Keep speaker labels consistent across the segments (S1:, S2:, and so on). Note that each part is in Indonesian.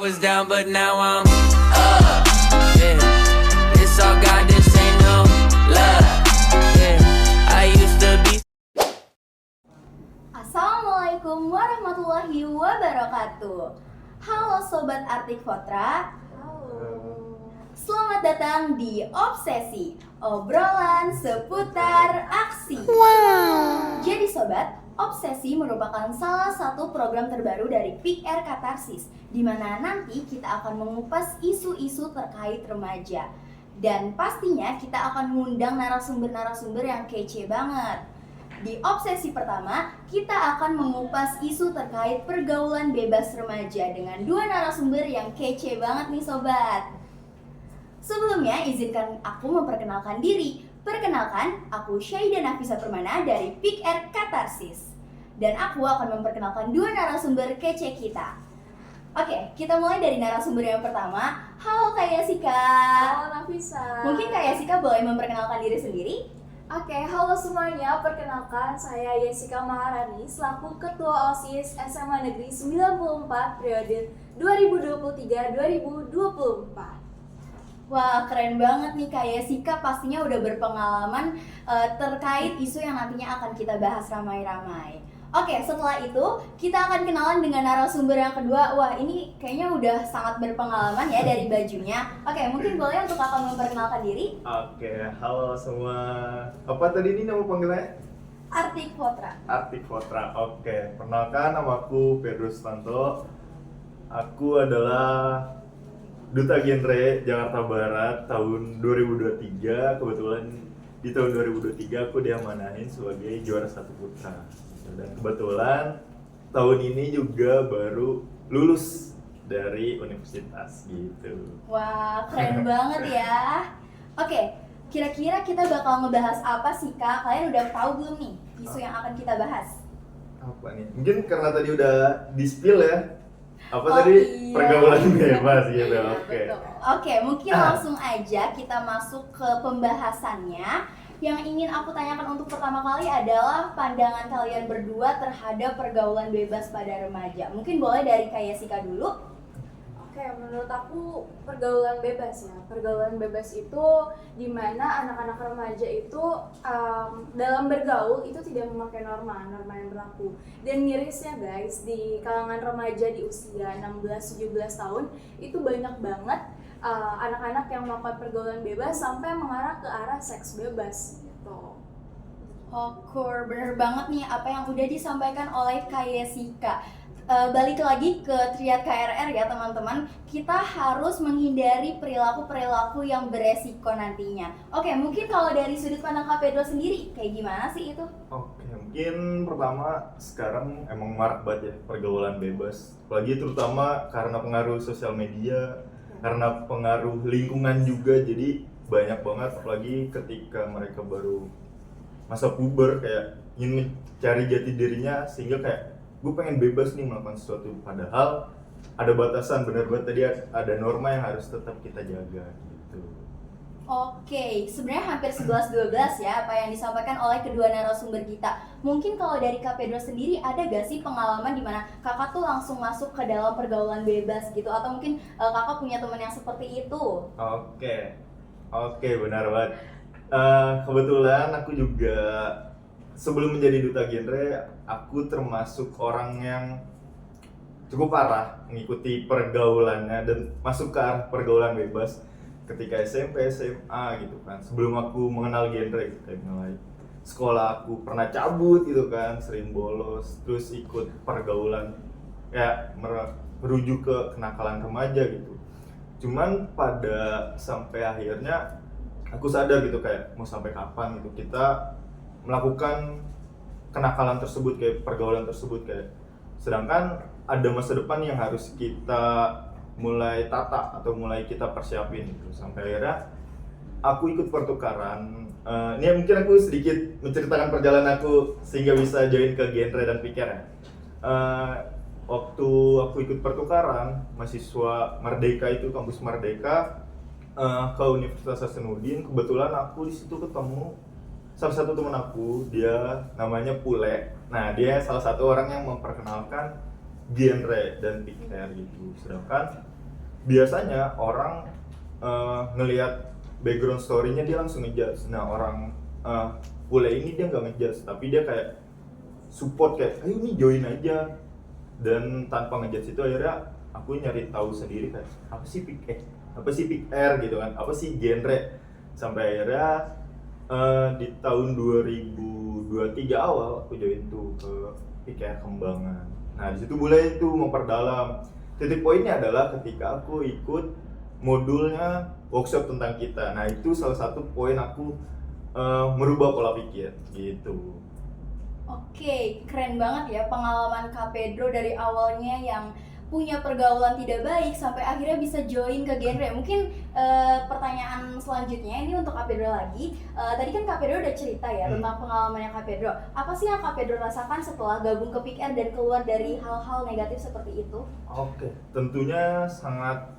S1: Was down but now I'm up. Yeah. This all God, this ain't no love. Yeah. I used to be.
S2: Assalamualaikum warahmatullahi wabarakatuh. Halo Sobat Artik Fotra.
S3: Halo.
S2: Selamat datang di Obsesi, obrolan seputar aksi. Jadi Sobat, Obsesi merupakan salah satu program terbaru dari Pick Air Katarsis, di mana nanti kita akan mengupas isu-isu terkait remaja. Dan pastinya kita akan mengundang narasumber-narasumber yang kece banget. Di obsesi pertama, kita akan mengupas isu terkait pergaulan bebas remaja dengan dua narasumber yang kece banget nih Sobat. Sebelumnya, izinkan aku memperkenalkan diri. Perkenalkan, aku Syahida Nafisa Permana dari Pick Air Katarsis. Dan aku akan memperkenalkan dua narasumber kece kita. Oke, kita mulai dari narasumber yang pertama. Halo Kak Yasika.
S3: Halo Nafisa.
S2: Mungkin Kak Yasika boleh memperkenalkan diri sendiri?
S3: Oke, halo semuanya. Perkenalkan, saya Yesika Maharani selaku Ketua OSIS SMA Negeri 94 periode 2023-2024.
S2: Wah, keren banget nih Kak Yesika, pastinya udah berpengalaman terkait isu yang nantinya akan kita bahas ramai-ramai. Oke, setelah itu kita akan kenalan dengan narasumber yang kedua. Wah, ini kayaknya udah sangat berpengalaman ya dari bajunya. Oke, mungkin boleh untuk Kakak memperkenalkan diri?
S4: Oke, halo semua. Apa tadi ini nama panggilannya?
S2: Artik Fotra.
S4: Artik Fotra. Oke, perkenalkan nama aku Pedro Sutanto. Aku adalah Duta Genre Jakarta Barat tahun 2023. Kebetulan di tahun 2023 aku diamanahin sebagai juara satu putra. Dan kebetulan tahun ini juga baru lulus dari universitas gitu.
S2: Wah, keren banget ya. Oke, kira-kira kita bakal ngebahas apa sih Kak? Kalian udah tahu belum nih isu yang akan kita bahas?
S4: Apa nih? Mungkin karena tadi udah di-spill ya. Apa
S2: Oh,
S4: tadi?
S2: iya.
S4: Pergaulan bebas gitu.
S3: Iya,
S4: Oke.
S3: betul.
S2: Oke, mungkin langsung aja kita masuk ke pembahasannya. Yang ingin aku tanyakan untuk pertama kali adalah pandangan kalian berdua terhadap pergaulan bebas pada remaja. Mungkin boleh dari Kak Yesika dulu.
S3: Oke, menurut aku pergaulan bebas ya. Pergaulan bebas itu dimana anak-anak remaja itu dalam bergaul itu tidak memakai norma yang berlaku. Dan mirisnya guys, di kalangan remaja di usia 16-17 tahun itu banyak banget anak-anak yang melakukan pergaulan bebas sampai mengarah ke arah seks bebas gitu.
S2: Okur, bener banget nih apa yang udah disampaikan oleh Kak Yesika. Balik lagi ke triad KRR ya teman-teman, kita harus menghindari perilaku-perilaku yang beresiko nantinya. Oke, mungkin kalau dari sudut pandang Kak Pedro sendiri, kayak gimana sih itu?
S4: Oke, mungkin pertama sekarang emang marak banget ya pergaulan bebas. Apalagi terutama karena pengaruh sosial media, karena pengaruh lingkungan juga, jadi banyak banget apalagi ketika mereka baru masa puber kayak ingin mencari jati dirinya sehingga kayak gue pengen bebas nih melakukan sesuatu, padahal ada batasan, bener banget tadi ada norma yang harus tetap kita jaga gitu.
S2: Oke, sebenarnya hampir 11-12 ya apa yang disampaikan oleh kedua narasumber kita. Mungkin kalau dari Kak Pedro sendiri ada gak sih pengalaman di mana kakak tuh langsung masuk ke dalam pergaulan bebas gitu? Atau mungkin kakak punya teman yang seperti itu?
S4: Oke, benar banget. Kebetulan aku juga sebelum menjadi duta genre, aku termasuk orang yang cukup parah mengikuti pergaulannya dan masuk ke arah pergaulan bebas ketika SMP, SMA gitu kan. Sebelum aku mengenal genre gitu, kayak mulai sekolah aku pernah cabut gitu kan, sering bolos, terus ikut pergaulan ya merujuk ke kenakalan remaja gitu. Cuman pada sampai akhirnya aku sadar gitu kayak mau sampai kapan gitu kita melakukan kenakalan tersebut, kayak pergaulan tersebut, kayak sedangkan ada masa depan yang harus kita mulai tata atau mulai kita persiapin gitu. Sampai akhirnya aku ikut pertukaran. Ini mungkin aku sedikit menceritakan perjalanan aku sehingga bisa join ke genre dan pikir ya. Waktu aku ikut pertukaran mahasiswa Merdeka itu, kampus Merdeka, ke Universitas Hasanuddin, kebetulan aku di situ ketemu salah satu teman aku, dia namanya Pule. Nah, dia salah satu orang yang memperkenalkan genre dan pick air gitu. Sedangkan biasanya orang ngelihat background story-nya dia langsung ngejudge. Nah orang bule ini dia nggak ngejudge, tapi dia kayak support kayak ayo nih join aja, dan tanpa ngejudge itu akhirnya aku nyari tahu sendiri kan apa sih pick air gitu kan, apa sih genre, sampai akhirnya di tahun 2023 awal aku join tuh ke pick air Kembangan. Nah di situ mulai itu memperdalam. Titik poinnya adalah ketika aku ikut modulnya workshop tentang kita. Nah itu salah satu poin aku merubah pola pikir gitu.
S2: Oke, keren banget ya pengalaman Kak Pedro dari awalnya yang punya pergaulan tidak baik sampai akhirnya bisa join ke genre. Mungkin pertanyaan selanjutnya ini untuk Kak Pedro lagi. Tadi kan Kak Pedro udah cerita ya tentang pengalamannya Kak Pedro. Apa sih yang Kak Pedro rasakan setelah gabung ke Pick Air dan keluar dari hal-hal negatif seperti itu?
S4: Oke, tentunya sangat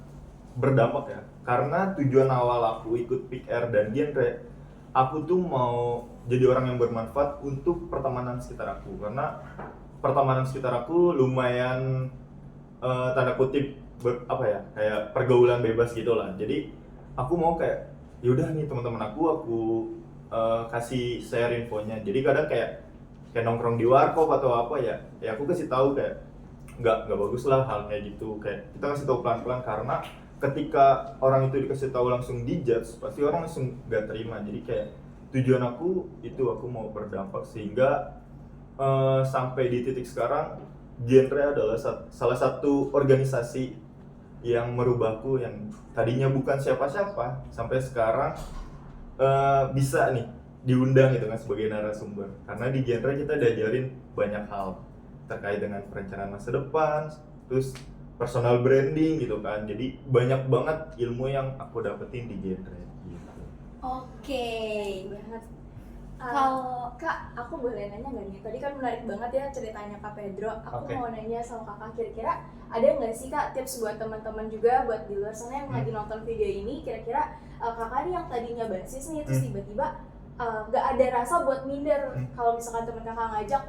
S4: berdampak ya. Karena tujuan awal aku ikut Pick Air dan genre, aku tuh mau jadi orang yang bermanfaat untuk pertemanan sekitar aku. Karena pertemanan sekitar aku lumayan tanda kutip kayak pergaulan bebas gitu lah. Jadi aku mau kayak yaudah nih teman-teman aku kasih share infonya. Jadi kadang kayak nongkrong di warkop atau apa ya aku kasih tahu kayak nggak bagus lah hal kayak gitu. Kayak kita kasih tahu pelan-pelan, karena ketika orang itu dikasih tahu langsung dijudge, pasti orang langsung nggak terima. Jadi kayak tujuan aku itu aku mau berdampak sehingga sampai di titik sekarang genre adalah salah satu organisasi yang merubahku, yang tadinya bukan siapa-siapa sampai sekarang bisa nih diundang gitu kan sebagai narasumber. Karena di genre kita diajarin banyak hal terkait dengan perencanaan masa depan, terus personal branding gitu kan. Jadi banyak banget ilmu yang aku dapetin di genre gitu.
S2: Oke.
S3: Banget.
S2: Kalau
S3: Kak, aku boleh nanya nggak nih? Tadi kan menarik banget ya ceritanya Kak Pedro. Aku
S4: Oke.
S3: mau nanya sama Kakak, kira-kira ada nggak sih Kak tips buat teman-teman juga, buat di luar sana yang lagi nonton video ini, kira-kira Kakak nih yang tadinya basis nih, terus tiba-tiba nggak ada rasa buat minder kalau misalkan teman Kakak ngajak,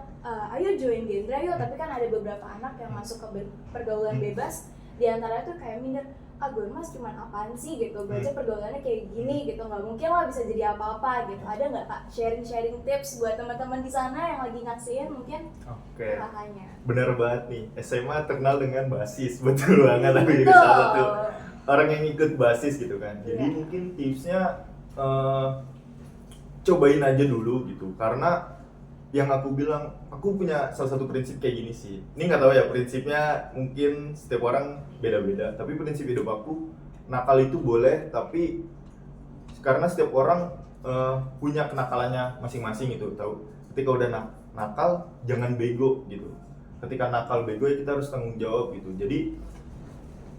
S3: ayo join genre yuk, tapi kan ada beberapa anak yang masuk ke pergaulan bebas, di antaranya tuh kayak minder, gue mas cuman apaan sih gitu, baca pergaulannya kayak gini gitu, nggak mungkin lah bisa jadi apa-apa gitu. Ada nggak Kak sharing tips buat teman-teman di sana yang lagi nyaksiin mungkin?
S4: Oke.
S3: Kakaknya
S4: Bener banget nih, SMA terkenal dengan basis, betul banget. Aku juga salah satu orang yang ikut basis gitu kan. Jadi mungkin tipsnya cobain aja dulu gitu. Karena yang aku bilang, aku punya salah satu prinsip kayak gini sih. Ini nggak tahu ya prinsipnya, mungkin setiap orang beda-beda. Tapi prinsip hidup aku, nakal itu boleh, tapi karena setiap orang punya kenakalannya masing-masing gitu. Tahu? Ketika udah nakal, jangan bego gitu. Ketika nakal bego ya kita harus tanggung jawab gitu. Jadi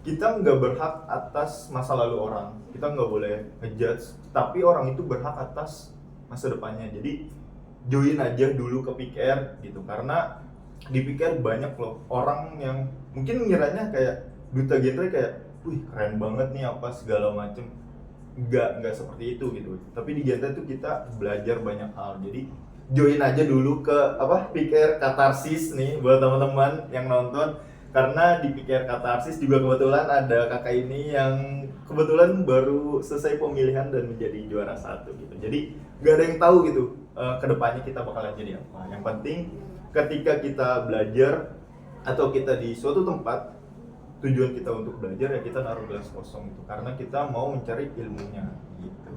S4: kita nggak berhak atas masa lalu orang, kita nggak boleh ngejudge, tapi orang itu berhak atas masa depannya. Jadi join aja dulu ke Pick Air gitu, karena di Pick Air banyak loh orang yang mungkin ngiranya kayak duta genre kayak, wih keren banget nih apa segala macem. Nggak seperti itu gitu. Tapi di genre tuh kita belajar banyak hal. Jadi join aja dulu ke Pick Air Katarsis nih buat teman-teman yang nonton. Karena di Pick Air Katarsis juga kebetulan ada kakak ini yang kebetulan baru selesai pemilihan dan menjadi juara 1 gitu. Jadi gak ada yang tahu gitu kedepannya kita bakalan jadi apa. Yang penting ketika kita belajar atau kita di suatu tempat, tujuan kita untuk belajar ya kita naruh gelas kosong gitu. Karena kita mau mencari ilmunya gitu.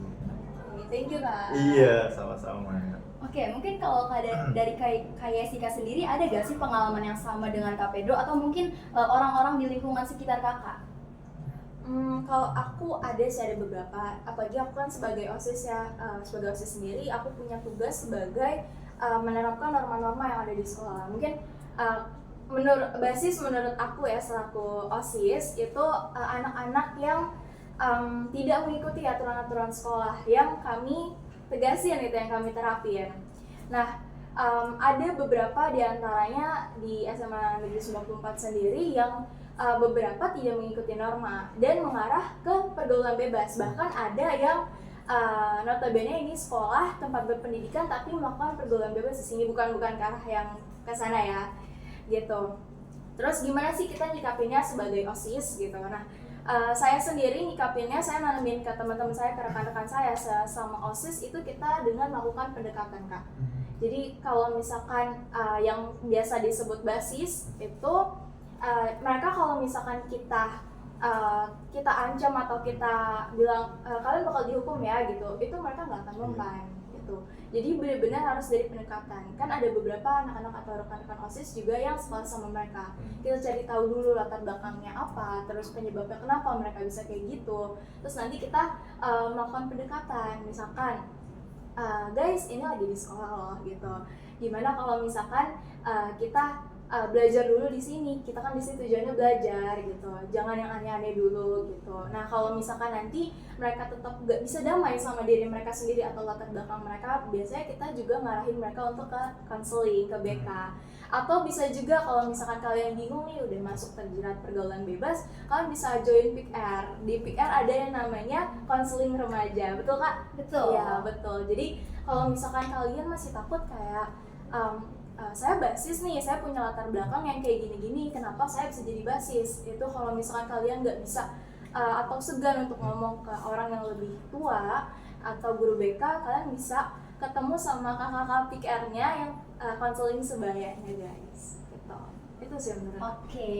S3: Thank you Kak.
S4: Iya, sama-sama.
S2: Oke, mungkin kalau dari Kak Yesika sendiri ada gak sih pengalaman yang sama dengan Kak Pedro atau mungkin orang-orang di lingkungan sekitar Kakak?
S3: Kalau aku ada beberapa, apalagi aku kan sebagai OSIS ya, sebagai OSIS sendiri aku punya tugas sebagai menerapkan norma-norma yang ada di sekolah. Mungkin menurut aku ya selaku OSIS itu anak-anak yang tidak mengikuti aturan-aturan sekolah yang kami tegasin, itu yang kami terapin. Nah, ada beberapa diantaranya di SMA Negeri 94 sendiri yang beberapa tidak mengikuti norma dan mengarah ke pergaulan bebas. Bahkan ada yang notabene ini sekolah tempat berpendidikan tapi melakukan pergaulan bebas di sini, bukan ke arah yang ke sana ya, gitu. Terus gimana sih kita nyikapinnya sebagai OSIS gitu. Nah, saya sendiri nyikapinnya, saya nanamin ke teman-teman saya, ke rekan-rekan saya sama OSIS itu kita dengan melakukan pendekatan, Kak. Jadi kalau misalkan yang biasa disebut basis itu mereka kalau misalkan kita ancam atau kita bilang kalian bakal dihukum ya gitu, itu mereka nggak akan mempan gitu. Jadi benar-benar harus dari pendekatan. Kan ada beberapa anak-anak atau rekan-rekan OSIS juga yang sekolah sama mereka. Kita cari tahu dulu latar belakangnya apa, terus penyebabnya kenapa mereka bisa kayak gitu. Terus nanti kita melakukan pendekatan, misalkan guys ini lagi di sekolah loh gitu. Gimana kalau misalkan kita belajar dulu di sini, kita kan di sini tujuannya belajar gitu, jangan yang aneh-aneh dulu gitu. Nah kalau misalkan nanti mereka tetap gak bisa damai sama diri mereka sendiri atau latar belakang mereka, biasanya kita juga ngarahin mereka untuk ke counseling, ke BK. Atau bisa juga kalau misalkan kalian bingung nih udah masuk terjerat pergaulan bebas, kalian bisa join PIK-R. Di PIK-R ada yang namanya counseling remaja, betul Kak?
S2: Betul.
S3: Ya betul. Jadi kalau misalkan kalian masih takut kayak saya basis nih, saya punya latar belakang yang kayak gini-gini, kenapa saya bisa jadi basis? Itu kalau misalkan kalian nggak bisa atau segan untuk ngomong ke orang yang lebih tua atau guru BK, kalian bisa ketemu sama kakak-kakak PIK-R-nya yang konseling sebayanya guys. Gitu. Itu sih menurut aku.
S2: Oke,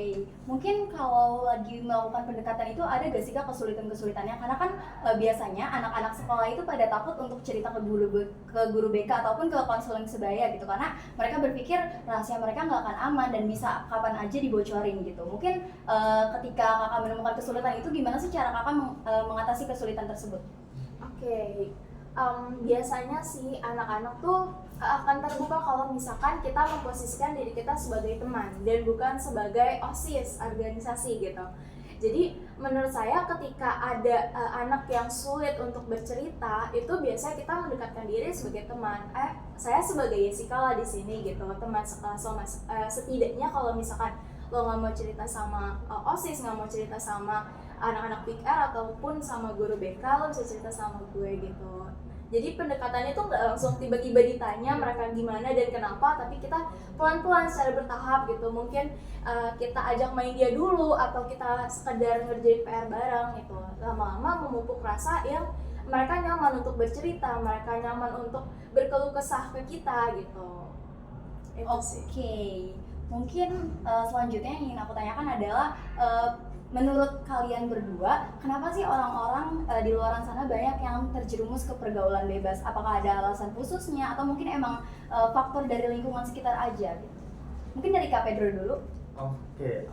S2: mungkin kalau lagi melakukan pendekatan itu ada gak sih Kak kesulitan-kesulitannya? Karena kan biasanya anak-anak sekolah itu pada takut untuk cerita ke guru BK ataupun ke konseling sebaya gitu, karena mereka berpikir rahasia mereka nggak akan aman dan bisa kapan aja dibocorin gitu. Mungkin ketika Kakak menemukan kesulitan itu, gimana sih cara Kakak mengatasi kesulitan tersebut?
S3: Oke. Biasanya sih anak-anak tuh akan terbuka kalau misalkan kita memposisikan diri kita sebagai teman dan bukan sebagai OSIS organisasi gitu. Jadi menurut saya ketika ada anak yang sulit untuk bercerita, itu biasanya kita mendekatkan diri sebagai teman. Saya sebagai Jessica lah di sini gitu, teman sekelas lo, setidaknya kalau misalkan lo nggak mau cerita sama OSIS, nggak mau cerita sama anak-anak PIK-R ataupun sama guru BK, lo bisa cerita sama gue gitu. Jadi pendekatannya tuh nggak langsung tiba-tiba ditanya mereka gimana dan kenapa, tapi kita pelan-pelan secara bertahap gitu. Mungkin kita ajak main dia dulu atau kita sekedar ngerjain PR bareng gitu. Lama-lama memupuk rasa yang mereka nyaman untuk bercerita, mereka nyaman untuk berkeluh kesah ke kita gitu. Itu sih.
S2: Oke, mungkin selanjutnya yang ingin aku tanyakan adalah menurut kalian berdua, kenapa sih orang-orang di luar sana banyak yang terjerumus ke pergaulan bebas? Apakah ada alasan khususnya atau mungkin emang faktor dari lingkungan sekitar aja gitu? Mungkin dari Kak Pedro dulu.
S4: Oke,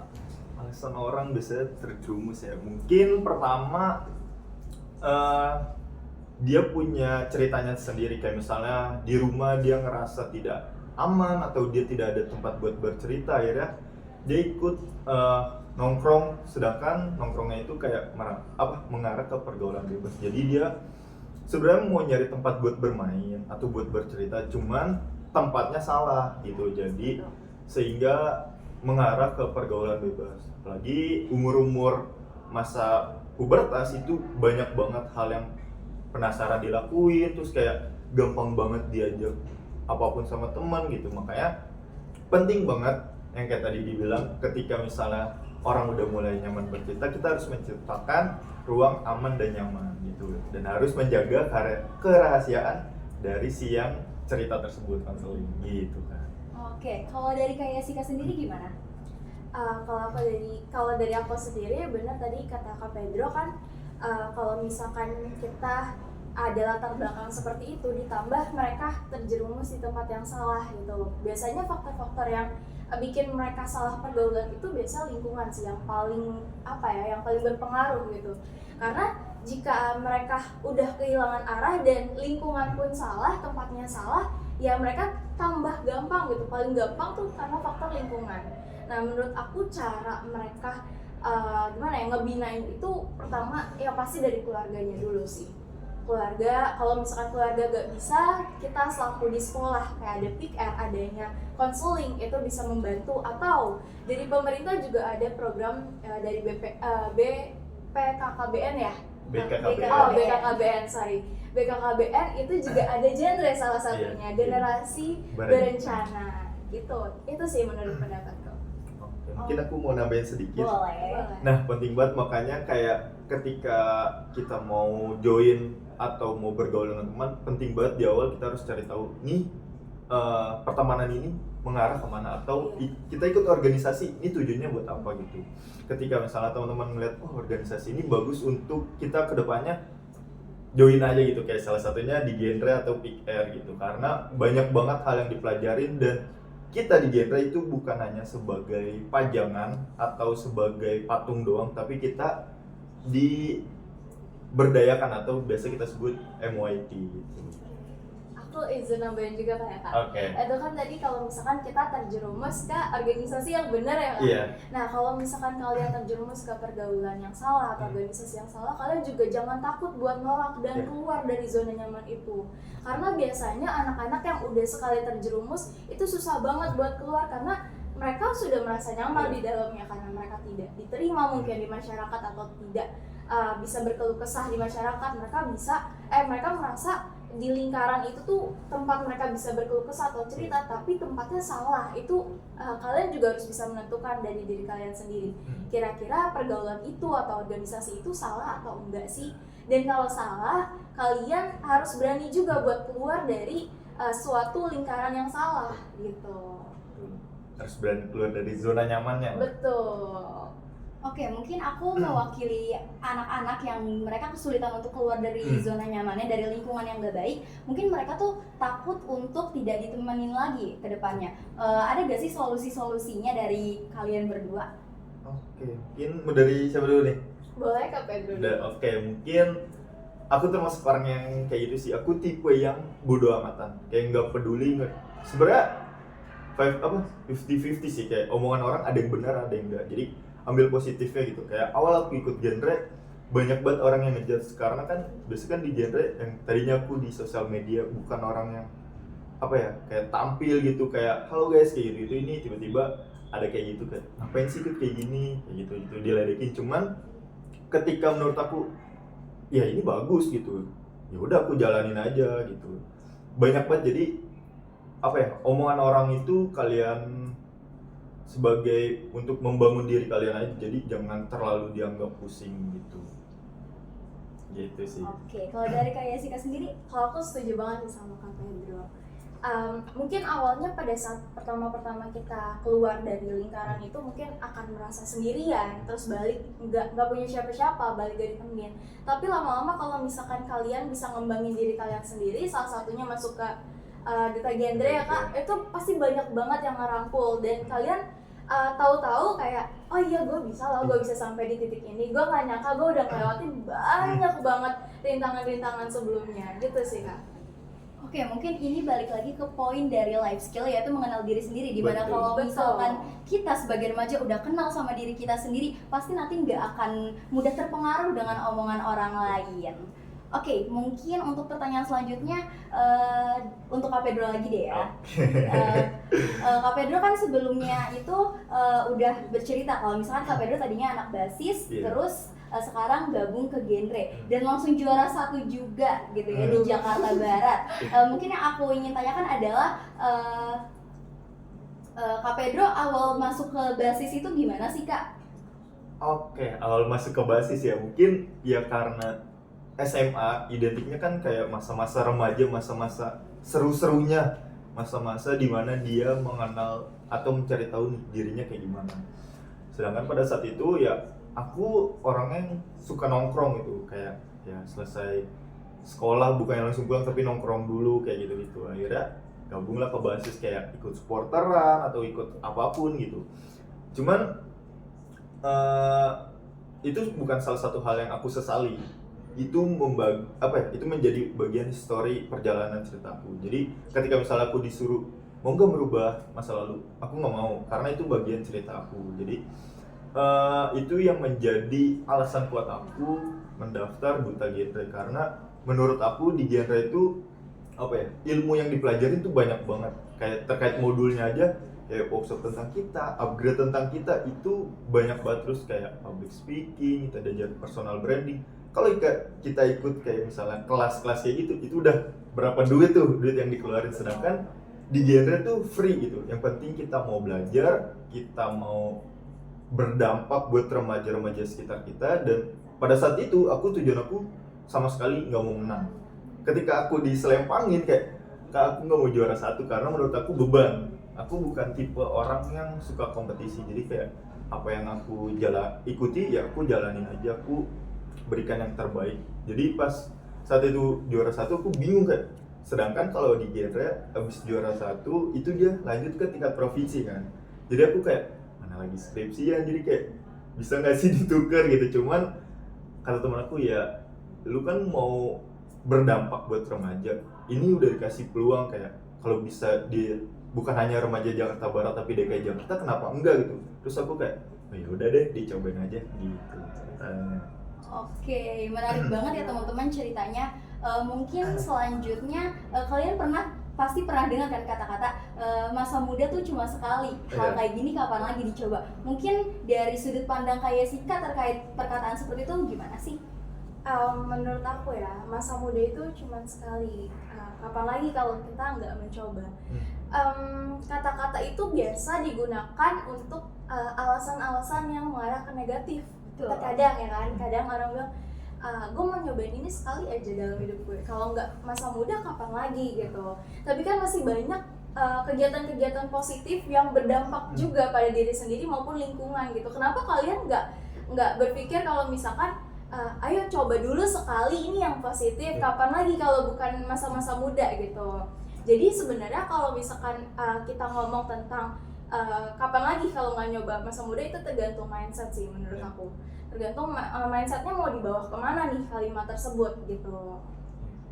S4: alasan orang bisa terjerumus ya. Mungkin pertama dia punya ceritanya sendiri, kayak misalnya di rumah dia ngerasa tidak aman atau dia tidak ada tempat buat bercerita, akhirnya dia ikut nongkrong, sedangkan nongkrongnya itu kayak mengarah ke pergaulan bebas. Jadi dia sebenarnya mau nyari tempat buat bermain atau buat bercerita, cuman tempatnya salah gitu. Jadi sehingga mengarah ke pergaulan bebas. Apalagi umur-umur masa pubertas itu banyak banget hal yang penasaran dilakuin, terus kayak gampang banget diajak apapun sama teman gitu. Makanya penting banget yang kayak tadi dibilang, ketika misalnya orang udah mulai nyaman bercerita, kita harus menciptakan ruang aman dan nyaman gitu, dan harus menjaga kerahasiaan dari si yang cerita tersebut, konseling gitu kan.
S2: Oke, kalau dari Kak Jessica sendiri gimana?
S3: Kalau dari aku sendiri, benar tadi kata Kak Pedro kan, kalau misalkan kita ada latar belakang seperti itu, ditambah mereka terjerumus di tempat yang salah gitu. Biasanya faktor-faktor yang bikin mereka salah pergaulan itu biasa lingkungan sih yang paling berpengaruh gitu. Karena jika mereka udah kehilangan arah dan lingkungan pun salah, tempatnya salah, ya mereka tambah gampang gitu. Paling gampang tuh karena faktor lingkungan. Nah menurut aku cara mereka ngebinain itu, pertama ya pasti dari keluarganya dulu sih. Keluarga, kalau misalkan keluarga gak bisa, kita selaku di sekolah kayak ada PIK-R, adanya konseling itu bisa membantu, atau dari pemerintah juga ada program dari BPKKBN ya? BKKBN, BKKBN itu juga ada genre salah satunya, generasi berencana gitu. Itu sih menurut pendapatku.
S4: Oke. Mungkin aku mau nambahin sedikit.
S2: Boleh.
S4: Nah, penting banget makanya kayak ketika kita mau join atau mau bergaul dengan teman, penting banget di awal kita harus cari tahu nih pertemanan ini mengarah kemana, atau kita ikut organisasi ini tujuannya buat apa gitu. Ketika misalnya teman-teman ngeliat, oh organisasi ini bagus untuk kita kedepannya, join aja gitu, kayak salah satunya di genre atau Pick Air gitu, karena banyak banget hal yang dipelajarin, dan kita di genre itu bukan hanya sebagai pajangan atau sebagai patung doang, tapi kita diberdayakan atau biasa kita sebut MYT gitu.
S3: Aku izin nambahin juga kayak Kak.
S4: Oke.
S3: Itu kan tadi kalau misalkan kita terjerumus ke organisasi yang benar ya Kak.
S4: Iya.
S3: Nah kalau misalkan kalian terjerumus ke pergaulan yang salah atau organisasi yang salah, kalian juga jangan takut buat nolak dan keluar dari zona nyaman itu. Karena biasanya anak-anak yang udah sekali terjerumus itu susah banget buat keluar, karena mereka sudah merasa nyaman di dalamnya, karena mereka tidak diterima mungkin di masyarakat atau tidak bisa berkeluh kesah di masyarakat. Mereka merasa di lingkaran itu tuh tempat mereka bisa berkeluh kesah atau cerita, tapi tempatnya salah. Itu kalian juga harus bisa menentukan dari diri kalian sendiri, kira-kira pergaulan itu atau organisasi itu salah atau enggak sih. Dan kalau salah, kalian harus berani juga buat keluar dari suatu lingkaran yang salah gitu.
S4: Harus berani keluar dari zona nyamannya.
S3: Betul.
S2: Oke, mungkin aku mewakili anak-anak yang mereka kesulitan untuk keluar dari zona nyamannya, dari lingkungan yang gak baik. Mungkin mereka tuh takut untuk tidak ditemenin lagi ke depannya. Ada gak sih solusi-solusinya dari kalian berdua?
S4: Oke, mungkin dari siapa dulu nih?
S3: Boleh Kak Pedro.
S4: Oke, mungkin aku termasuk orang yang kayak gitu sih. Aku tipe yang bodo amatan, kayak nggak peduli. Sebenarnya 50-50 sih, kayak omongan orang ada yang benar ada yang enggak. Jadi ambil positifnya gitu. Kayak awal aku ikut genre, banyak banget orang yang ngejudge, karena kan biasanya kan di genre yang tadinya aku di sosial media bukan orang yang kayak tampil gitu, kayak halo guys kayak gitu, ini tiba-tiba ada kayak gitu kan, ngapain sih ikut kayak gini, kayak gitu diledekin. Cuman ketika menurut aku ya ini bagus gitu, ya udah aku jalanin aja gitu. Banyak banget, jadi omongan orang itu kalian sebagai untuk membangun diri kalian aja, jadi jangan terlalu dianggap pusing gitu sih.
S2: Oke, kalau dari Kak Yesika sendiri?
S3: Kalau aku setuju banget sama Kak Pedro. Mungkin awalnya pada saat pertama-pertama kita keluar dari lingkaran itu mungkin akan merasa sendirian, terus balik nggak punya siapa-siapa, balik dari temen. Tapi lama-lama kalau misalkan kalian bisa ngembangin diri kalian sendiri, salah satunya masuk ke duta genre ya Kak, itu pasti banyak banget yang ngerangkul, dan kalian tahu-tahu kayak oh iya gue bisa loh, gue bisa sampai di titik ini. Gue nggak nyangka gue udah ngelewatin banyak banget rintangan-rintangan sebelumnya gitu sih Kak.
S2: Oke, mungkin ini balik lagi ke poin dari life skill, yaitu mengenal diri sendiri. Dimana kalau misalkan kita sebagai remaja udah kenal sama diri kita sendiri, pasti nanti nggak akan mudah terpengaruh dengan omongan orang lain. Oke, mungkin untuk pertanyaan selanjutnya untuk Kak Pedro lagi deh ya. Kak Pedro kan sebelumnya itu udah bercerita kalau misalkan Kak Pedro tadinya anak basis, terus sekarang gabung ke genre dan langsung juara 1 juga gitu ya di Jakarta Barat. Mungkin yang aku ingin tanyakan adalah Kak Pedro awal masuk ke basis itu gimana sih Kak?
S4: Oke, awal masuk ke basis ya mungkin ya karena SMA identiknya kan kayak masa-masa remaja, masa-masa seru-serunya, masa-masa dimana dia mengenal atau mencari tahu dirinya kayak gimana. Sedangkan pada saat itu ya aku orangnya yang suka nongkrong gitu, kayak ya selesai sekolah bukannya langsung pulang tapi nongkrong dulu kayak gitu-gitu. Akhirnya gabunglah ke basis, kayak ikut supporteran atau ikut apapun gitu. Cuman itu bukan salah satu hal yang aku sesali. Itu itu menjadi bagian histori perjalanan ceritaku. Jadi ketika misalnya aku disuruh mau nggak merubah masa lalu, aku nggak mau, karena itu bagian cerita aku. Jadi itu yang menjadi alasan kuat aku mendaftar duta genre, karena menurut aku di genre itu ilmu yang dipelajarin tuh banyak banget, kayak terkait modulnya aja, kayak workshop tentang kita, upgrade tentang kita itu banyak banget. Terus kayak public speaking, kita belajar personal branding. Kalau kita ikut kayak misalnya kelas-kelas kayak gitu, itu udah berapa duit yang dikeluarin. Sedangkan di genre tuh free gitu. Yang penting kita mau belajar, kita mau berdampak buat remaja-remaja sekitar kita. Dan pada saat itu tujuan aku sama sekali nggak mau menang. Ketika aku diselempangin kayak Kak, aku nggak mau juara 1 karena menurut aku beban. Aku bukan tipe orang yang suka kompetisi, jadi kayak apa yang aku ikuti ya aku jalanin aja, aku berikan yang terbaik. Jadi pas saat itu juara 1 aku bingung kayak, sedangkan kalau di genre abis juara 1 itu dia lanjut ke tingkat provinsi kan. Jadi aku kayak mana lagi skripsian, jadi kayak bisa nggak sih ditukar gitu. Cuman kata teman aku ya lu kan mau berdampak buat remaja, ini udah dikasih peluang kayak kalau bisa bukan hanya remaja Jakarta Barat tapi DKI Jakarta kenapa enggak gitu. Terus aku kayak oh ya udah deh dicobain aja gitu ceritanya.
S2: Oke, menarik banget ya teman-teman ceritanya. Mungkin selanjutnya kalian pasti pernah dengar kan kata-kata masa muda tuh cuma sekali. Hal kayak gini kapan lagi dicoba? Mungkin dari sudut pandang kayak Sika terkait perkataan seperti itu gimana sih?
S3: Menurut aku ya, masa muda itu cuma sekali. Kapan lagi kalau kita nggak mencoba? Kata-kata itu biasa digunakan untuk alasan-alasan yang mengarah ke negatif. Terkadang ya kan, kadang orang bilang gue mau nyobain ini sekali aja dalam hidup gue, kalau nggak masa muda kapan lagi gitu. Tapi kan masih banyak kegiatan-kegiatan positif yang berdampak juga pada diri sendiri maupun lingkungan gitu. Kenapa kalian nggak berpikir kalau misalkan ayo coba dulu sekali ini yang positif, kapan lagi kalau bukan masa-masa muda gitu. Jadi sebenarnya kalau misalkan kita ngomong tentang kapan lagi kalau nggak nyoba masa muda, itu tergantung mindset sih menurut aku. Tergantung mindsetnya mau dibawa kemana nih kalimat tersebut gitu.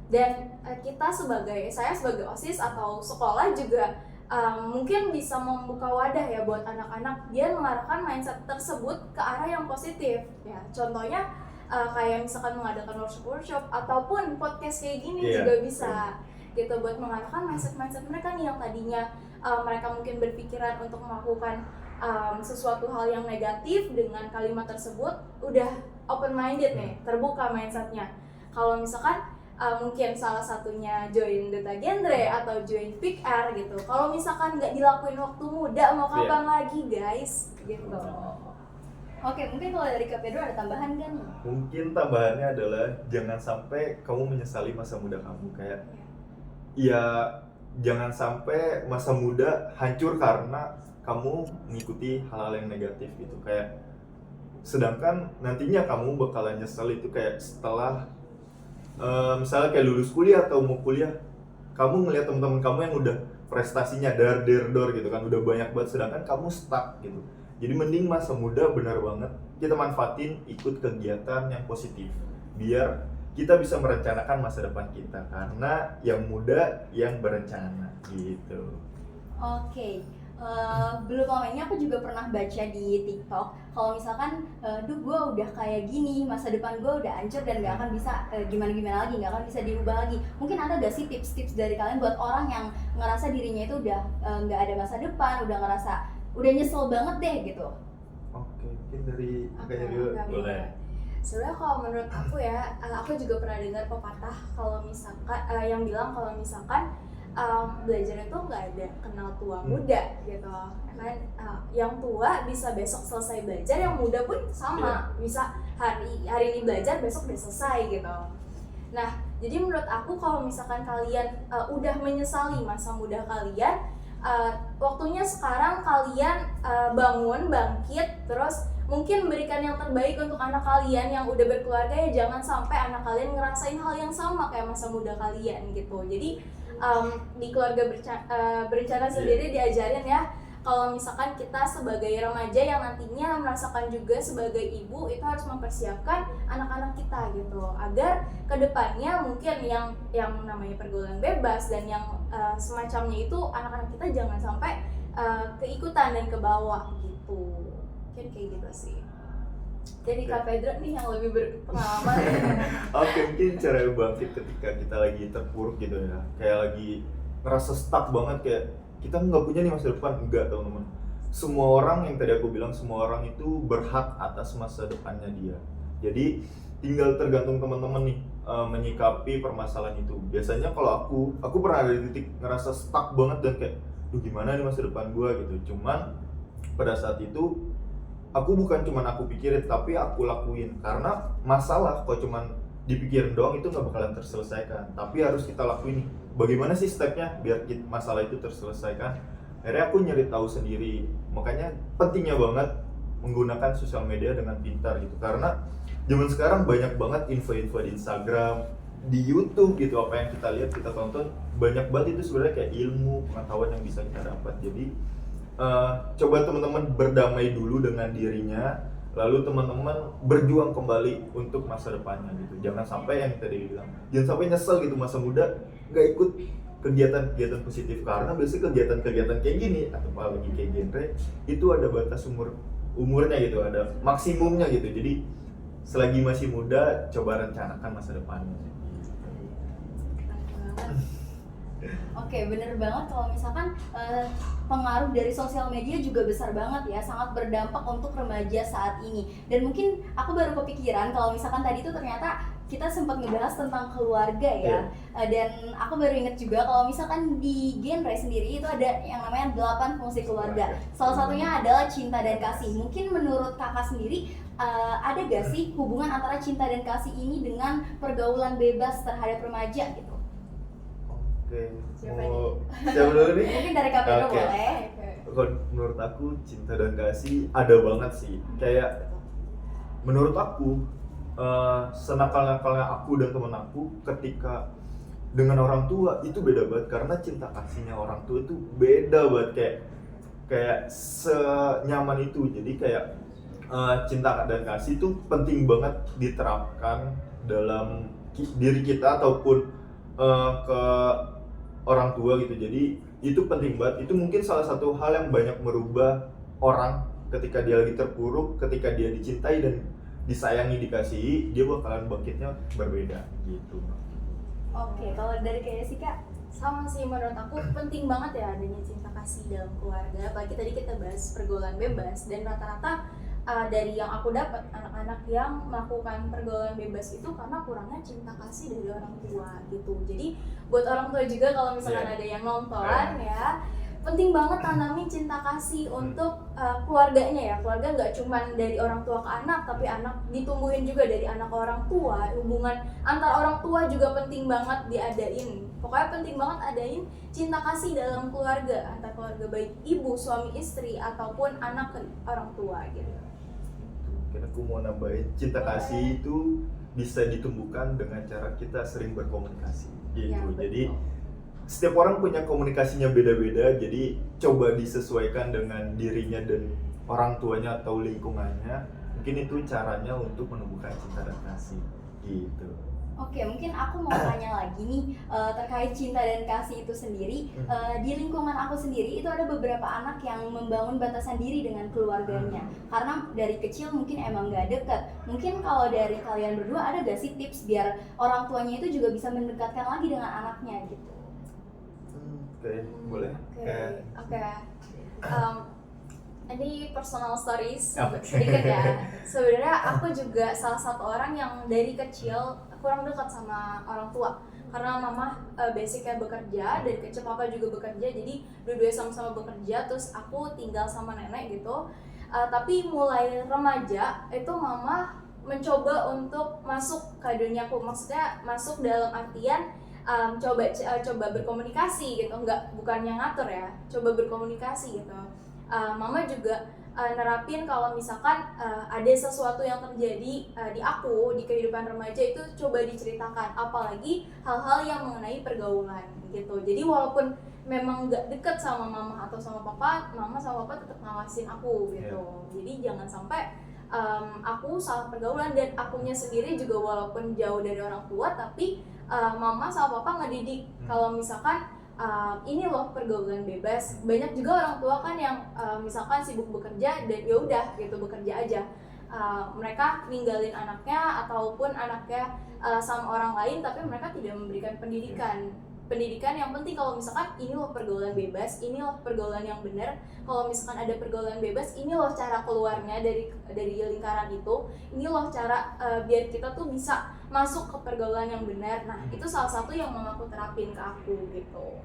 S3: Dan saya sebagai OSIS atau sekolah juga mungkin bisa membuka wadah ya buat anak-anak, dia mengarahkan mindset tersebut ke arah yang positif ya. Contohnya kayak misalkan mengadakan workshop ataupun podcast kayak gini juga bisa gitu, buat mengarahkan mindset mereka nih yang tadinya mereka mungkin berpikiran untuk melakukan sesuatu hal yang negatif. Dengan kalimat tersebut udah open minded nih, terbuka mindsetnya. Kalau misalkan mungkin salah satunya join Duta Genre atau join Pick R gitu, kalau misalkan nggak dilakuin waktu muda mau kapan lagi guys gitu.
S2: Oke, mungkin kalau dari Kak Pedro ada tambahan kan?
S4: Mungkin tambahannya adalah jangan sampai kamu menyesali masa muda kamu. Kayak ya jangan sampai masa muda hancur karena kamu mengikuti hal-hal yang negatif gitu. Kayak sedangkan nantinya kamu bakalan nyesel itu kayak setelah misalnya kayak lulus kuliah atau mau kuliah, kamu ngelihat teman-teman kamu yang udah prestasinya dar gitu kan, udah banyak banget, sedangkan kamu stuck gitu. Jadi mending masa muda benar banget kita manfaatin, ikut kegiatan yang positif biar kita bisa merencanakan masa depan kita, karena yang muda yang berencana gitu.
S2: Oke. Belum lama ini aku juga pernah baca di TikTok kalau misalkan gue udah kayak gini, masa depan gue udah hancur dan gak akan bisa gimana lagi, gak akan bisa diubah lagi. Mungkin ada gak sih tips-tips dari kalian buat orang yang ngerasa dirinya itu udah gak ada masa depan, udah nyesel banget deh gitu? Oke,
S4: mungkin dari kayaknya dulu boleh.
S3: Sebenarnya kalau menurut aku ya, aku juga pernah dengar pepatah kalau misalkan yang bilang kalau misalkan belajar itu nggak ada kenal tua muda gitu kan. Yang tua bisa besok selesai belajar, yang muda pun sama, bisa hari ini belajar besok udah selesai gitu. Nah, jadi menurut aku kalau misalkan kalian udah menyesali masa muda kalian, waktunya sekarang kalian bangkit, terus mungkin berikan yang terbaik untuk anak kalian yang udah berkeluarga ya. Jangan sampai anak kalian ngerasain hal yang sama kayak masa muda kalian gitu. Jadi di keluarga berencana sendiri diajarin ya, kalau misalkan kita sebagai remaja yang nantinya merasakan juga sebagai ibu, itu harus mempersiapkan anak-anak kita gitu, agar kedepannya mungkin yang namanya pergaulan bebas dan yang semacamnya itu anak-anak kita jangan sampai keikutan dan ke bawah gitu. Mungkin kayak gitu sih. Jadi Kak Pedro nih yang lebih berpengalaman.
S4: Oke, mungkin cara bangkit ketika kita lagi terpuruk gitu ya, kayak lagi ngerasa stuck banget, kayak kita nggak punya nih masa depan. Enggak teman-teman, semua orang yang tadi aku bilang, semua orang itu berhak atas masa depannya dia. Jadi tinggal tergantung teman-teman nih menyikapi permasalahan itu. Biasanya kalau aku pernah ada di titik ngerasa stuck banget dan kayak, duh gimana nih masa depan gue gitu. Cuman pada saat itu aku bukan cuman aku pikirin tapi aku lakuin, karena masalah kok cuman dipikirin doang itu nggak bakalan terselesaikan, tapi harus kita lakuin nih bagaimana sih stepnya biar masalah itu terselesaikan. Akhirnya aku nyari tahu sendiri, makanya pentingnya banget menggunakan sosial media dengan pintar gitu, karena zaman sekarang banyak banget info-info di Instagram, di YouTube gitu, apa yang kita lihat kita tonton banyak banget itu sebenarnya kayak ilmu pengetahuan yang bisa kita dapat. Jadi coba teman-teman berdamai dulu dengan dirinya, lalu teman-teman berjuang kembali untuk masa depannya gitu. Jangan sampai yang tadi bilang, jangan sampai nyesel gitu masa muda nggak ikut kegiatan-kegiatan positif, karena biasanya kegiatan-kegiatan kayak gini atau apalagi kayak genre itu ada batas umurnya gitu, ada maksimumnya gitu. Jadi selagi masih muda coba rencanakan masa depannya.
S2: Oke, bener banget kalau misalkan pengaruh dari sosial media juga besar banget ya, sangat berdampak untuk remaja saat ini. Dan mungkin aku baru kepikiran kalau misalkan tadi itu ternyata kita sempat ngebahas tentang keluarga ya. Dan aku baru inget juga kalau misalkan di genre sendiri itu ada yang namanya 8 fungsi keluarga. Salah satunya adalah cinta dan kasih. Mungkin menurut kakak sendiri ada gak sih hubungan antara cinta dan kasih ini dengan pergaulan bebas terhadap remaja gitu?
S4: Oke,
S2: Siapa
S4: siapa dulu nih?
S2: Mungkin dari Kak Pedro
S4: Oke.
S2: boleh.
S4: Kalau menurut aku cinta dan kasih ada banget sih. Kayak menurut aku senakal-nakalnya aku dan temen aku ketika dengan orang tua itu beda banget, karena cinta kasihnya orang tua itu beda banget, kayak senyaman itu. Jadi kayak cinta dan kasih itu penting banget diterapkan dalam diri kita ataupun ke orang tua gitu. Jadi itu penting banget. Itu mungkin salah satu hal yang banyak merubah orang ketika dia lagi terpuruk, ketika dia dicintai dan disayangi, dikasihi, dia bakalan bangkitnya berbeda gitu.
S2: Oke, kalau dari kayak sih Kak?
S3: Sama sih, menurut aku penting banget ya adanya cinta kasih dalam keluarga. Apalagi tadi kita bahas pergaulan bebas, dan rata-rata dari yang aku dapat, anak-anak yang melakukan pergaulan bebas itu karena kurangnya cinta kasih dari orang tua gitu. Jadi buat orang tua juga kalau misalkan ada yang nonton ya, penting banget tanamin cinta kasih untuk keluarganya ya. Keluarga nggak cuma dari orang tua ke anak, tapi anak ditumbuhin juga dari anak ke orang tua. Hubungan antar orang tua juga penting banget diadain. Pokoknya penting banget adain cinta kasih dalam keluarga, antar keluarga, baik ibu, suami, istri, ataupun anak ke orang tua gitu.
S4: Mungkin aku mau nambahin, cinta kasih itu bisa ditumbuhkan dengan cara kita sering berkomunikasi gitu.
S3: Ya,
S4: jadi setiap orang punya komunikasinya beda-beda, jadi coba disesuaikan dengan dirinya dan orang tuanya atau lingkungannya. Mungkin itu caranya untuk menumbuhkan cinta dan kasih gitu.
S2: Oke, mungkin aku mau tanya lagi nih terkait cinta dan kasih itu sendiri. Di lingkungan aku sendiri itu ada beberapa anak yang membangun batasan diri dengan keluarganya, karena dari kecil mungkin emang gak deket. Mungkin kalau dari kalian berdua ada gak sih tips biar orang tuanya itu juga bisa mendekatkan lagi dengan anaknya gitu?
S4: Oke, boleh.
S3: Oke. Ini personal stories
S4: Oke.
S3: sedikit ya. Sebenarnya aku juga salah satu orang yang dari kecil kurang dekat sama orang tua, karena mama basicnya bekerja, dari kecil papa juga bekerja, jadi dua-duanya sama-sama bekerja, terus aku tinggal sama nenek gitu. Tapi mulai remaja itu mama mencoba untuk masuk ke duniaku, maksudnya masuk dalam artian coba berkomunikasi gitu, bukannya ngatur ya, coba berkomunikasi gitu. Mama juga nerapin kalau misalkan ada sesuatu yang terjadi di aku di kehidupan remaja itu coba diceritakan, apalagi hal-hal yang mengenai pergaulan gitu. Jadi walaupun memang nggak deket sama mama atau sama papa, mama sama papa tetap ngawasin aku gitu. Jadi jangan sampai aku salah pergaulan, dan akunya sendiri juga walaupun jauh dari orang tua, tapi mama sama papa ngedidik kalau misalkan ini loh pergaulan bebas. Banyak juga orang tua kan yang misalkan sibuk bekerja dan ya udah gitu bekerja aja. Mereka ninggalin anaknya ataupun anaknya sama orang lain, tapi mereka tidak memberikan pendidikan yang penting. Kalau misalkan ini loh pergaulan bebas, ini loh pergaulan yang benar. Kalau misalkan ada pergaulan bebas, ini loh cara keluarnya dari lingkaran itu. Ini loh cara biar kita tuh bisa masuk ke pergaulan yang benar. Nah, itu salah satu yang mamaku terapin ke aku gitu.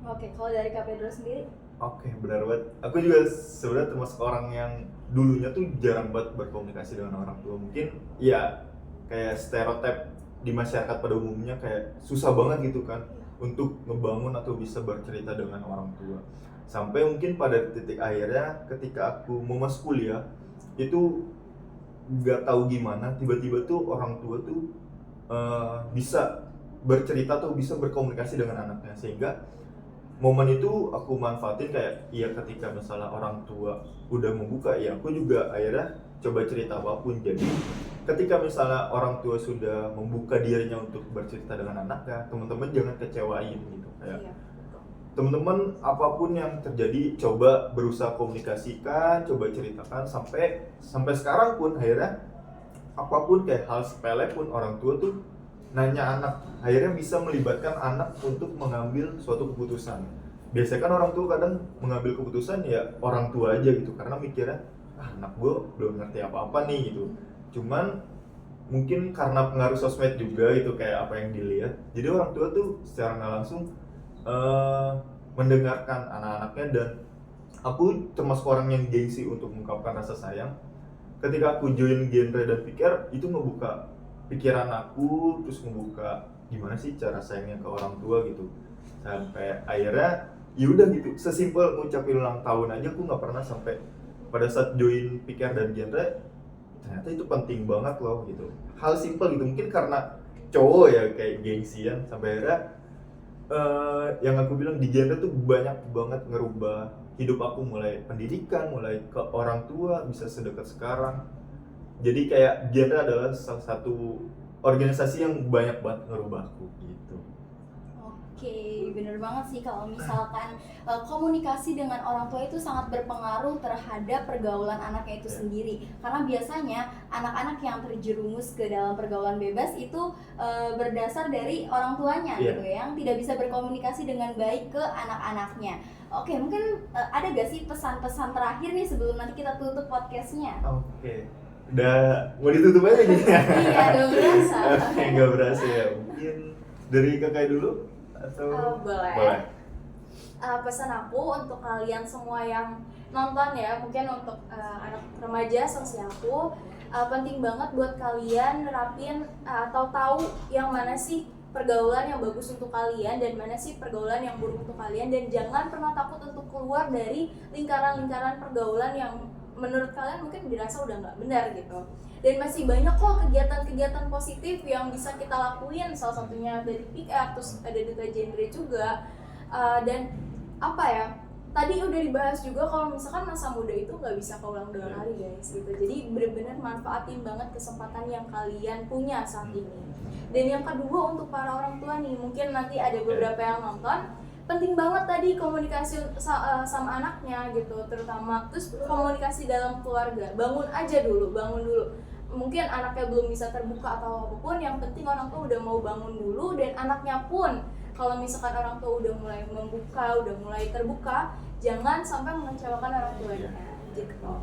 S2: Oke, kalau dari Kak Pedro sendiri?
S4: Oke, benar banget. Aku juga sebenarnya termasuk orang yang dulunya tuh jarang banget berkomunikasi dengan orang tua. Mungkin ya kayak stereotip di masyarakat pada umumnya kayak susah banget gitu kan untuk ngebangun atau bisa bercerita dengan orang tua. Sampai mungkin pada titik akhirnya ketika aku mau masuk kuliah itu nggak tahu gimana tiba-tiba tuh orang tua tuh bisa bercerita atau bisa berkomunikasi dengan anaknya, sehingga momen itu aku manfaatin kayak iya ketika misalnya orang tua udah membuka ya aku juga akhirnya coba cerita apapun. Jadi ketika misalnya orang tua sudah membuka dirinya untuk bercerita dengan anaknya, teman-teman jangan kecewain gitu, kayak
S3: Iya.
S4: teman-teman apapun yang terjadi coba berusaha komunikasikan, coba ceritakan sampai sekarang pun akhirnya apapun kayak hal sepele pun orang tua tuh nanya anak, akhirnya bisa melibatkan anak untuk mengambil suatu keputusan. Biasanya kan orang tua kadang mengambil keputusan ya orang tua aja gitu karena mikirnya anak gue belum ngerti apa-apa nih gitu. Cuman mungkin karena pengaruh sosmed juga gitu kayak apa yang dilihat, jadi orang tua tuh secara nggak langsung mendengarkan anak-anaknya. Dan aku termasuk orang yang gengsi untuk mengungkapkan rasa sayang. Ketika aku join genre dan pikir itu ngebuka pikiran aku, terus ngebuka gimana sih cara sayangnya ke orang tua gitu. Sampai akhirnya ya udah gitu, sesimpel ngucapin ulang tahun aja aku nggak pernah sampai pada saat join pikir dan genre ternyata itu penting banget loh gitu. Hal simpel gitu, mungkin karena cowok ya kayak gengsian, sampai akhirnya yang aku bilang di genre tuh banyak banget ngerubah hidup aku, mulai pendidikan, mulai ke orang tua bisa sedekat sekarang. Jadi kayak genre adalah salah satu organisasi yang banyak banget ngerubahku gitu.
S2: Oke, bener banget sih kalau misalkan komunikasi dengan orang tua itu sangat berpengaruh terhadap pergaulan anaknya itu sendiri. Karena biasanya anak-anak yang terjerumus ke dalam pergaulan bebas itu berdasar dari orang tuanya gitu ya, yang tidak bisa berkomunikasi dengan baik ke anak-anaknya. Oke, mungkin ada gak sih pesan-pesan terakhir nih sebelum nanti kita tutup podcastnya?
S4: Oke. Udah mau ditutup aja nih.
S2: Iya, udah berasa.
S4: Oke, nggak berasa ya. Mungkin dari kakak dulu atau
S3: Boleh. Pesan aku untuk kalian semua yang nonton ya, mungkin untuk anak remaja sosialku, penting banget buat kalian nerapin atau tahu yang mana sih pergaulan yang bagus untuk kalian dan mana sih pergaulan yang buruk untuk kalian, dan jangan pernah takut untuk keluar dari lingkaran-lingkaran pergaulan yang menurut kalian mungkin dirasa udah nggak benar gitu. Dan masih banyak kok kegiatan-kegiatan positif yang bisa kita lakuin, salah satunya dari PIK, terus ada Duta Genre juga. Dan apa ya, tadi udah dibahas juga kalau misalkan masa muda itu nggak bisa keulang dua kali guys gitu. Jadi benar-benar manfaatin banget kesempatan yang kalian punya saat ini. Dan yang kedua untuk para orang tua nih, mungkin nanti ada beberapa yang nonton, penting banget tadi komunikasi sama anaknya gitu, terutama terus komunikasi dalam keluarga. Bangun dulu. Mungkin anaknya belum bisa terbuka atau apapun, yang penting orang tua udah mau bangun dulu. Dan anaknya pun kalau misalkan orang tua udah mulai membuka, udah mulai terbuka, jangan sampai mengecewakan orang tuanya gitu.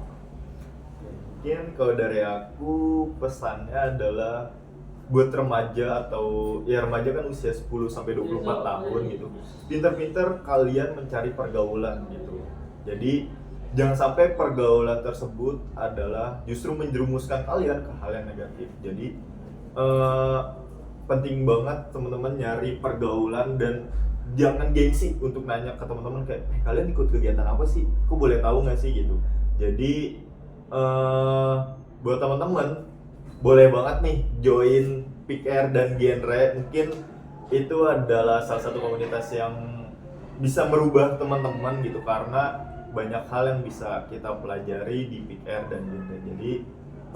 S4: mungkin kalau dari aku pesannya adalah buat remaja atau ya remaja kan usia 10 sampai 24 tahun gitu. Pinter-pinter kalian mencari pergaulan gitu. Jadi jangan sampai pergaulan tersebut adalah justru menjerumuskan kalian ke hal yang negatif. Jadi penting banget teman-teman nyari pergaulan dan jangan gengsi untuk nanya ke teman-teman kayak kalian ikut kegiatan apa sih? Aku boleh tahu nggak sih gitu. Jadi buat teman-teman boleh banget nih join PIKR dan Genre. Mungkin itu adalah salah satu komunitas yang bisa merubah teman-teman gitu, karena banyak hal yang bisa kita pelajari di PIKR dan Genre. Jadi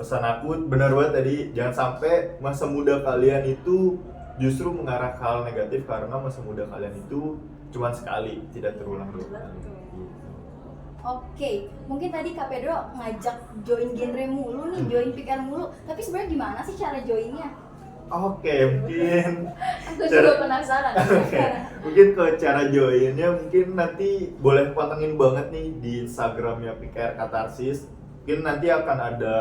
S4: pesan aku benar banget tadi, jangan sampai masa muda kalian itu justru mengarah ke hal negatif, karena masa muda kalian itu cuma sekali, tidak terulang dua kali.
S2: Oke, mungkin tadi Kak Pedro ngajak join Genre mulu nih, join PIKR mulu. Tapi sebenarnya gimana sih cara joinnya?
S4: Oke, mungkin
S3: Aku juga penasaran.
S4: mungkin kalau cara joinnya mungkin nanti boleh pantengin banget nih di Instagramnya PIKR Katarsis. Mungkin nanti akan ada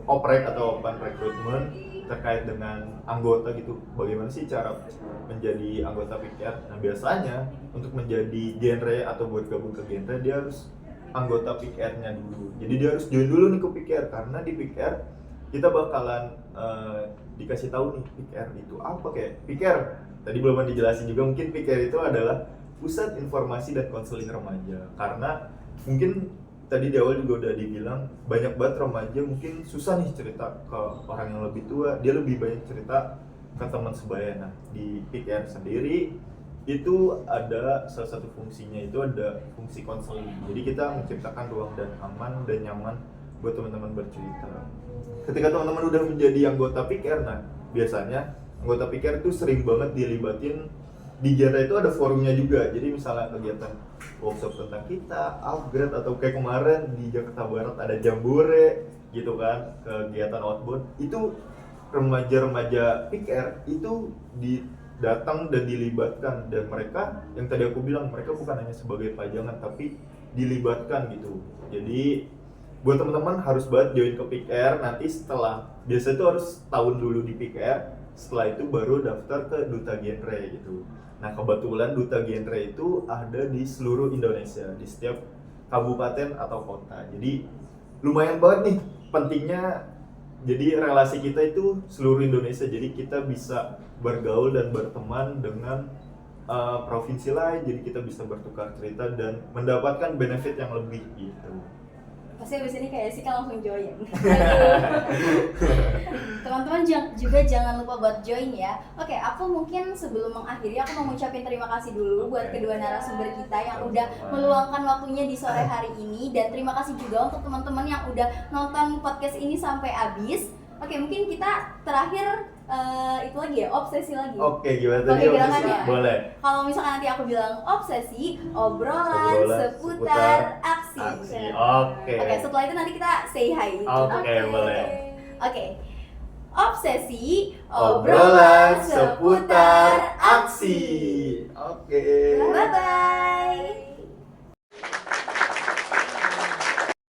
S4: oprek atau open recruitment. terkait dengan anggota gitu. Bagaimana sih cara menjadi anggota PIKR? Nah biasanya untuk menjadi genre atau buat gabung ke genre dia harus anggota PIKR-nya dulu. Jadi dia harus join dulu nih ke PIKR, karena di PIKR kita bakalan dikasih tahu nih PIKR itu apa. Kayak PIKR tadi belum dijelasin juga, mungkin PIKR itu adalah Pusat Informasi dan Konseling Remaja. Karena mungkin tadi di awal juga udah dibilang banyak banget remaja mungkin susah nih cerita ke orang yang lebih tua, dia lebih banyak cerita ke teman sebaya. Nah di PIKR sendiri itu ada salah satu fungsinya, itu ada fungsi konseling. Jadi kita menciptakan ruang dan aman dan nyaman buat teman-teman bercerita. Ketika teman-teman udah menjadi anggota PIKR, nah biasanya anggota PIKR itu sering banget dilibatin di genre itu, ada forumnya juga. Jadi misalnya kegiatan workshop tentang kita, upgrade, atau kayak kemarin di Jakarta Barat ada Jambore gitu kan, kegiatan outbound. Itu remaja-remaja PIKR itu datang dan dilibatkan, dan mereka yang tadi aku bilang mereka bukan hanya sebagai pajangan tapi dilibatkan gitu. Jadi buat teman-teman harus banget join ke PIKR. Nanti setelah, biasa itu harus tahun dulu di PIKR, setelah itu baru daftar ke Duta Genre gitu. Nah kebetulan Duta Genre itu ada di seluruh Indonesia, di setiap kabupaten atau kota. Jadi lumayan banget nih pentingnya, jadi relasi kita itu seluruh Indonesia. Jadi kita bisa bergaul dan berteman dengan provinsi lain, jadi kita bisa bertukar cerita dan mendapatkan benefit yang lebih gitu.
S2: Pasti abis ini kayak sih kan langsung join. Teman-teman juga jangan lupa buat join ya. Oke, aku mungkin sebelum mengakhiri aku mau ngucapin terima kasih dulu buat kedua narasumber kita yang udah meluangkan waktunya di sore hari ini, dan terima kasih juga untuk teman-teman yang udah nonton podcast ini sampai habis. Oke, mungkin kita terakhir itu lagi ya, obsesi lagi.
S4: Oke, gimana tadi obsesi? Boleh.
S2: Kalau misalkan nanti aku bilang obsesi, obrolan seputar aksi.
S4: Oke.
S2: Oke, setelah itu nanti kita say hi.
S4: Oke, boleh.
S2: Oke. Obsesi,
S4: Obrolan seputar aksi. Oke.
S2: Bye bye.